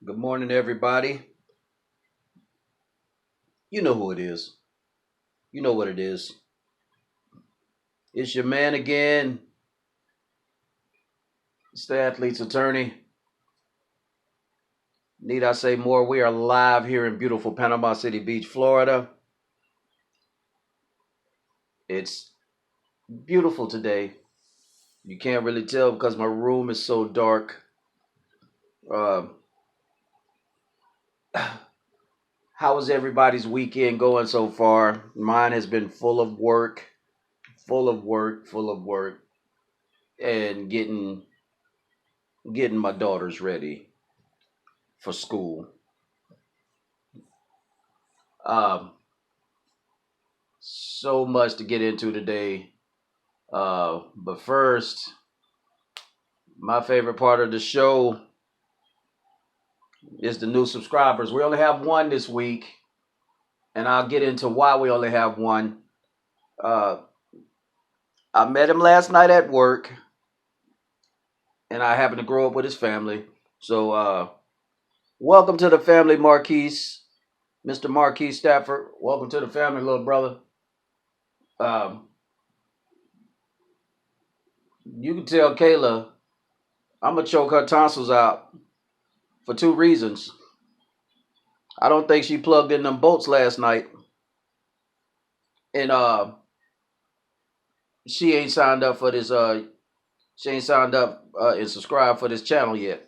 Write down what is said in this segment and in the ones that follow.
Good morning, everybody. You know who it is. You know what it is. It's your man again. It's the athlete's attorney. Need I say more? We are live here in beautiful Panama City Beach, Florida. It's beautiful today. You can't really tell because my room is so dark. Uh, how is everybody's weekend going so far? Mine has been full of work, full of work, and getting my daughters ready for school. Um, so much to get into today. But first, my favorite part of the show is the new subscribers. We only have one this week, and I'll get into why we only have one. Uh, I met him last night at work, and I happened to grow up with his family. So, welcome to the family, Marquise, Mr. Marquise Stafford. Welcome to the family, little brother. Um, you can tell Kayla I'm gonna choke her tonsils out for two reasons. I don't think she plugged in them bolts last night, and she ain't signed up for this. She ain't signed up and subscribed for this channel yet.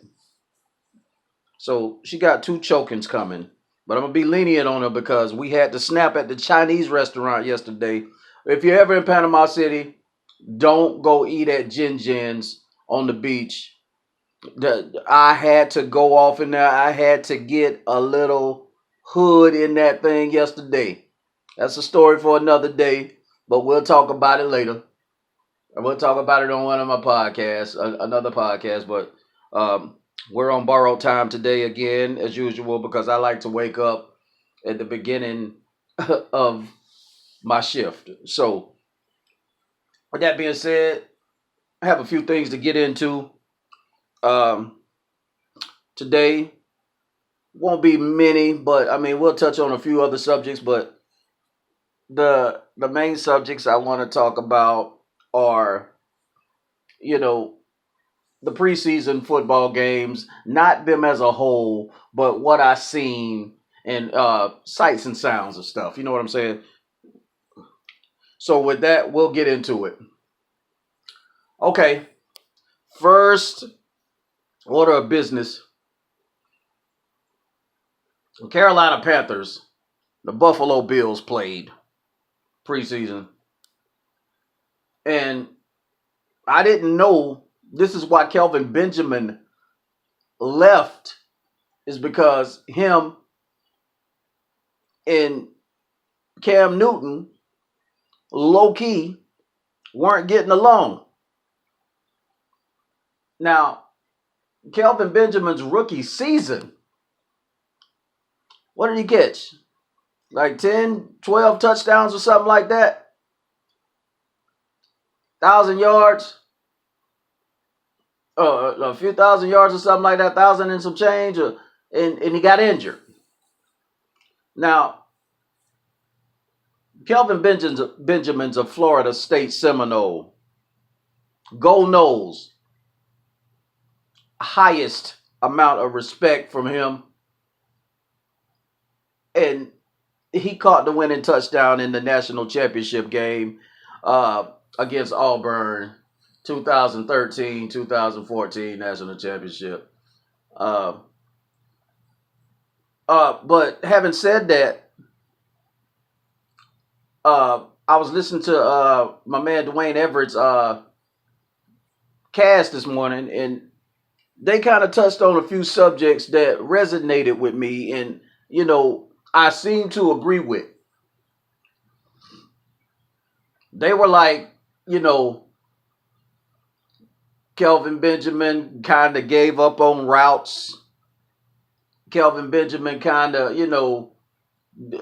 So she got two chokings coming, but I'm gonna be lenient on her because we had to snap at the Chinese restaurant yesterday. If you're ever in Panama City, don't go eat at Jin Jin's on the beach. I had to go off in there. I had to get a little hood in that thing yesterday. That's a story for another day, but we'll talk about it later. And we'll talk about it on one of my podcasts, another podcast. But um, we're on borrowed time today again, as usual, because I like to wake up at the beginning of my shift. So, with that being said, I have a few things to get into um, today. Won't be many, but I mean we'll touch on a few other subjects. But the main subjects I want to talk about are, you know, the preseason football games, not them as a whole, but what I seen and sights and sounds of stuff. You know what I'm saying? So with that, we'll get into it. Okay, first order of business: Carolina Panthers, the Buffalo Bills played preseason, and I didn't know this is why Kelvin Benjamin left, is because him and Cam Newton low key weren't getting along. Now, Kelvin Benjamin's rookie season, what did he catch? Like 10, 12 touchdowns or something like that? 1,000 yards? A few thousand yards or something like that, 1,000 and some change, and he got injured. Now, Kelvin Benjamin's a Florida State Seminole. Go Noles. Highest amount of respect from him. And he caught the winning touchdown in the national championship game against Auburn, 2013, 2014 national championship. Uh, but having said that, I was listening to my man Dwayne Everett's cast this morning, and they kind of touched on a few subjects that resonated with me, and I seem to agree with. They were like, Kelvin Benjamin kind of gave up on routes. Kelvin Benjamin kind of,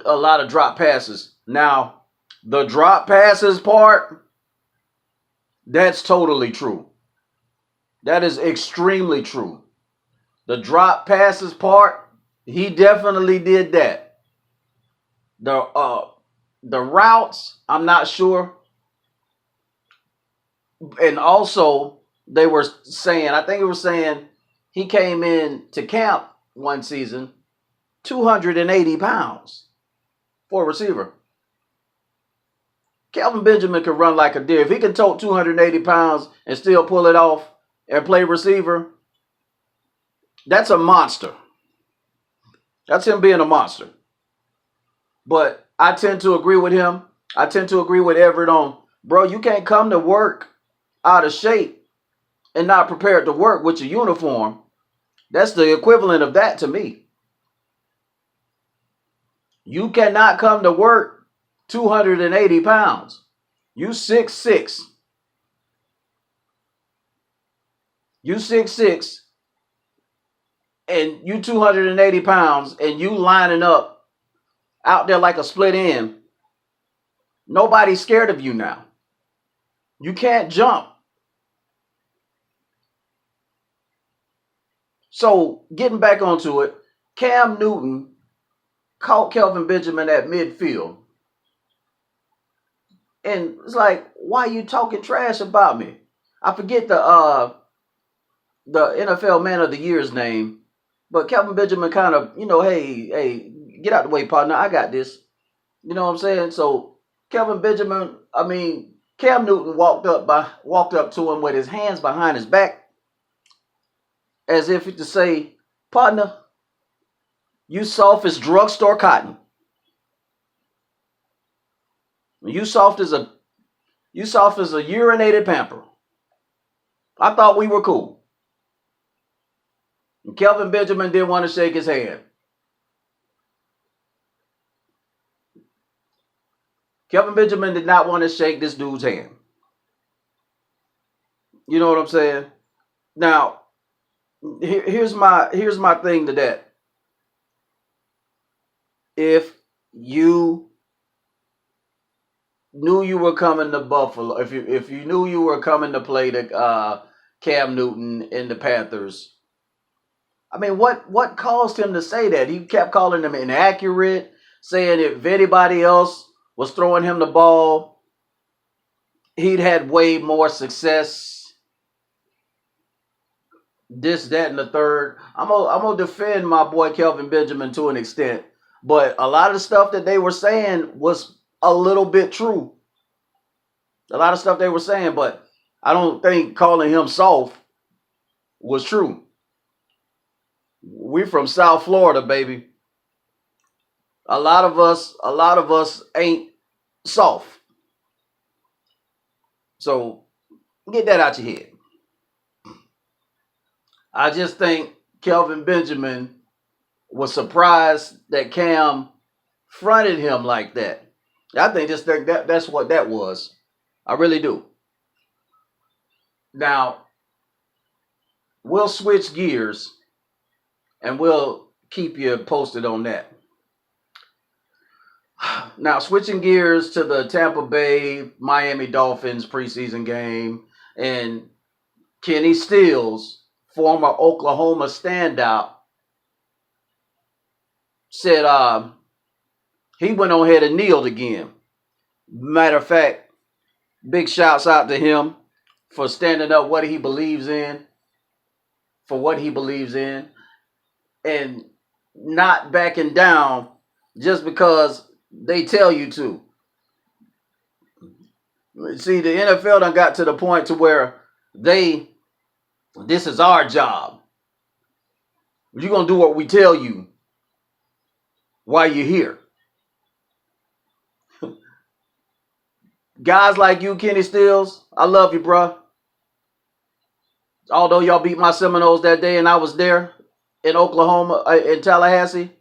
a lot of drop passes. Now, the drop passes part, that's totally true. That is extremely true. The drop passes part, he definitely did that. The routes, I'm not sure. And also, they were saying, I think it was saying he came in to camp one season 280 pounds for a receiver. Kelvin Benjamin can run like a deer. If he can tote 280 pounds and still pull it off and play receiver, that's a monster. That's him being a monster. But I tend to agree with him. I tend to agree with Everett on, bro, you can't come to work out of shape and not prepared to work with your uniform. That's the equivalent of that to me. You cannot come to work 280 pounds. You 6'6". You 6'6", and you 280 pounds, and you lining up out there like a split end. Nobody's scared of you now. You can't jump. So getting back onto it, Cam Newton caught Kelvin Benjamin at midfield. And it's like, why are you talking trash about me? I forget the NFL Man of the Year's name, but Kelvin Benjamin kind of, hey, get out the way, partner. I got this. You know what I'm saying? So Kelvin Benjamin, Cam Newton walked up to him with his hands behind his back, as if to say, partner, you soft as drugstore cotton. You soft as a urinated pamper. I thought we were cool. And Kelvin Benjamin didn't want to shake his hand. Kelvin Benjamin did not want to shake this dude's hand. You know what I'm saying? Now, here's my thing to that. If you knew you were coming to Buffalo, if you knew you were coming to play the Cam Newton in the Panthers, what caused him to say that? He kept calling him inaccurate, saying if anybody else was throwing him the ball, he'd had way more success. This, that, and the third. I'm gonna defend my boy Kelvin Benjamin to an extent, but a lot of the stuff that they were saying was a little bit true. A lot of stuff they were saying, but I don't think calling him soft was true. We from South Florida, baby. A lot of us ain't soft. So get that out your head. I just think Kelvin Benjamin was surprised that Cam fronted him like that. I think that's what that was. I really do. Now, we'll switch gears and we'll keep you posted on that. Now, switching gears to the Tampa Bay Miami Dolphins preseason game, and Kenny Stills, former Oklahoma standout, said he went on ahead and kneeled again. Matter of fact, big shouts out to him for standing up for what he believes in, and not backing down just because they tell you to. See, the NFL done got to the point to where this is our job. You're going to do what we tell you while you're here. Guys like you, Kenny Stills, I love you, bro. Although y'all beat my Seminoles that day and I was there in Oklahoma, in Tallahassee,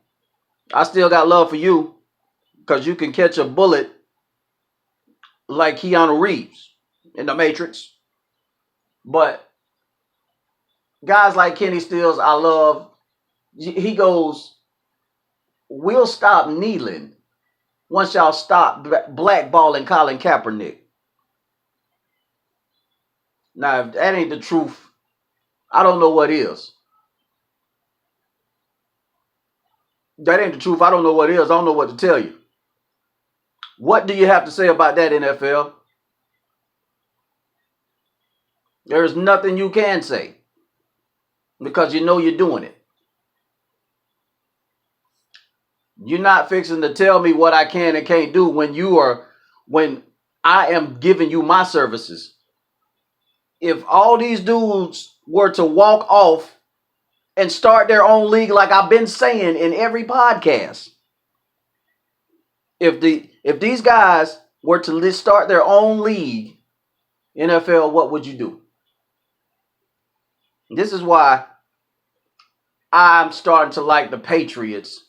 I still got love for you because you can catch a bullet like Keanu Reeves in The Matrix. But guys like Kenny Stills, I love. He goes, we'll stop kneeling once y'all stop blackballing Colin Kaepernick. Now, if that ain't the truth, I don't know what is. That ain't the truth. I don't know what it is. I don't know what to tell you. What do you have to say about that, NFL? There's nothing you can say because you know you're doing it. You're not fixing to tell me what I can and can't do when I am giving you my services. If all these dudes were to walk off and start their own league, like I've been saying in every podcast, if these guys were to start their own league, NFL, what would you do? This is why I'm starting to like the Patriots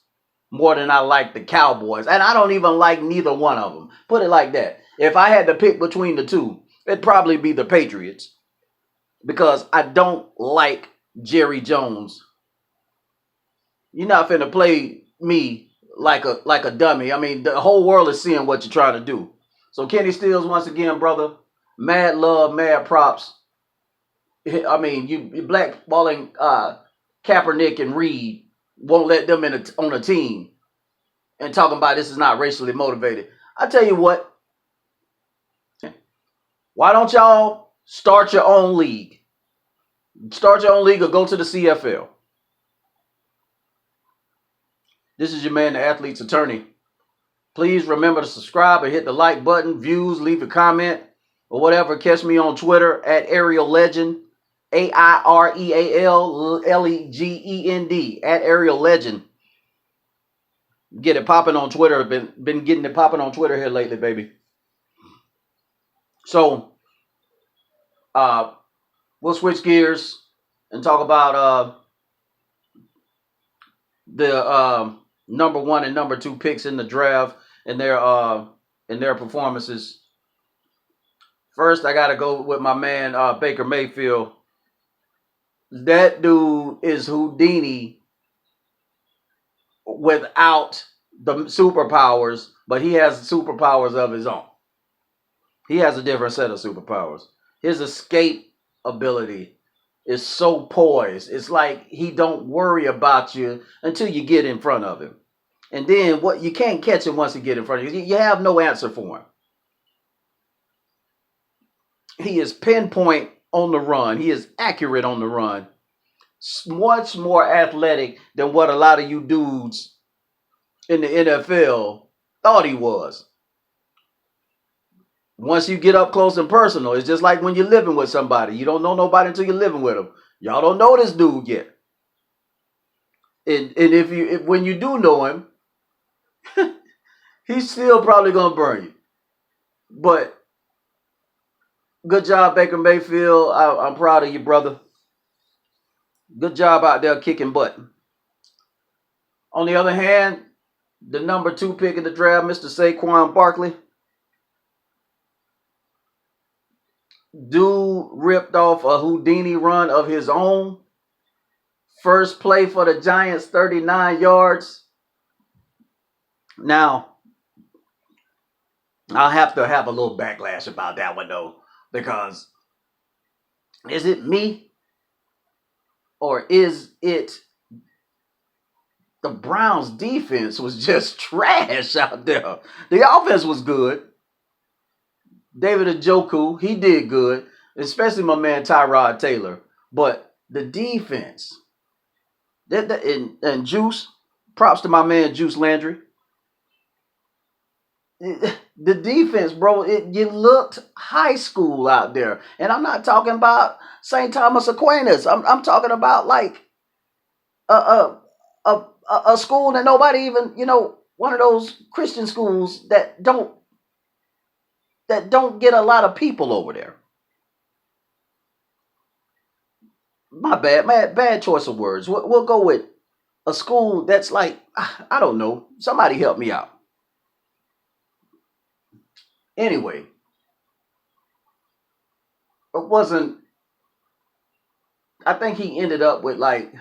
more than I like the Cowboys. And I don't even like neither one of them. Put it like that. If I had to pick between the two, it'd probably be the Patriots. Because I don't like Jerry Jones. You're not finna play me like a dummy. I mean, the whole world is seeing what you're trying to do. So Kenny Stills, once again, brother, mad love, mad props. I mean, you blackballing Kaepernick and Reed won't let them on a team and talking about this is not racially motivated. I tell you what, why don't y'all start your own league? Start your own league or go to the CFL. This is your man, the Athlete's Attorney. Please remember to subscribe and hit the like button, views, leave a comment, or whatever. Catch me on Twitter at Ariel Legend, AIREALLEGEND, at Ariel Legend. Get it popping on Twitter. Been getting it popping on Twitter here lately, baby. So, we'll switch gears and talk about the number 1 and number 2 picks in the draft and their performances. First, I gotta go with my man Baker Mayfield. That dude is Houdini without the superpowers, but he has superpowers of his own. He has a different set of superpowers. His escape ability is so poised. It's like he don't worry about you until you get in front of him. And then what you can't catch him once you get in front of you. You have no answer for him. He is pinpoint on the run. He is accurate on the run. Much more athletic than what a lot of you dudes in the NFL thought he was. Once you get up close and personal, it's just like when you're living with somebody. You don't know nobody until you're living with them. Y'all don't know this dude yet. And if when you do know him, he's still probably gonna burn you. But good job, Baker Mayfield. I'm proud of you, brother. Good job out there kicking butt. On the other hand, the number 2 pick in the draft, Mr. Saquon Barkley. Dude ripped off a Houdini run of his own. First play for the Giants, 39 yards. Now, I'll have to have a little backlash about that one, though, because is it me or is it the Browns defense was just trash out there? The offense was good. David Njoku, he did good, especially my man Tyrod Taylor. But the defense, and Juice, props to my man Juice Landry. The defense, bro, you looked high school out there. And I'm not talking about St. Thomas Aquinas. I'm talking about like a school that nobody even, one of those Christian schools that don't get a lot of people over there. My bad choice of words. We'll go with a school that's like, I don't know. Somebody help me out. Anyway, it wasn't, I think he ended up with like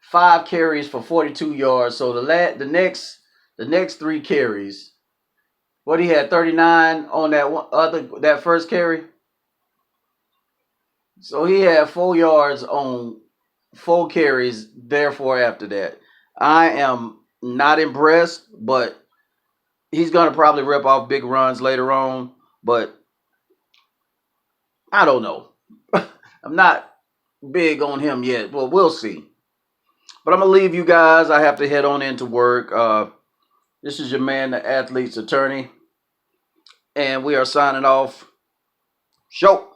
5 carries for 42 yards. So the next 3 carries, what he had 39 on that first carry. So he had 4 yards on 4 carries. Therefore, after that, I am not impressed, but he's going to probably rip off big runs later on. But I don't know. I'm not big on him yet. Well, we'll see. But I'm going to leave you guys. I have to head on into work. This is your man, the athlete's attorney. And we are signing off. Show.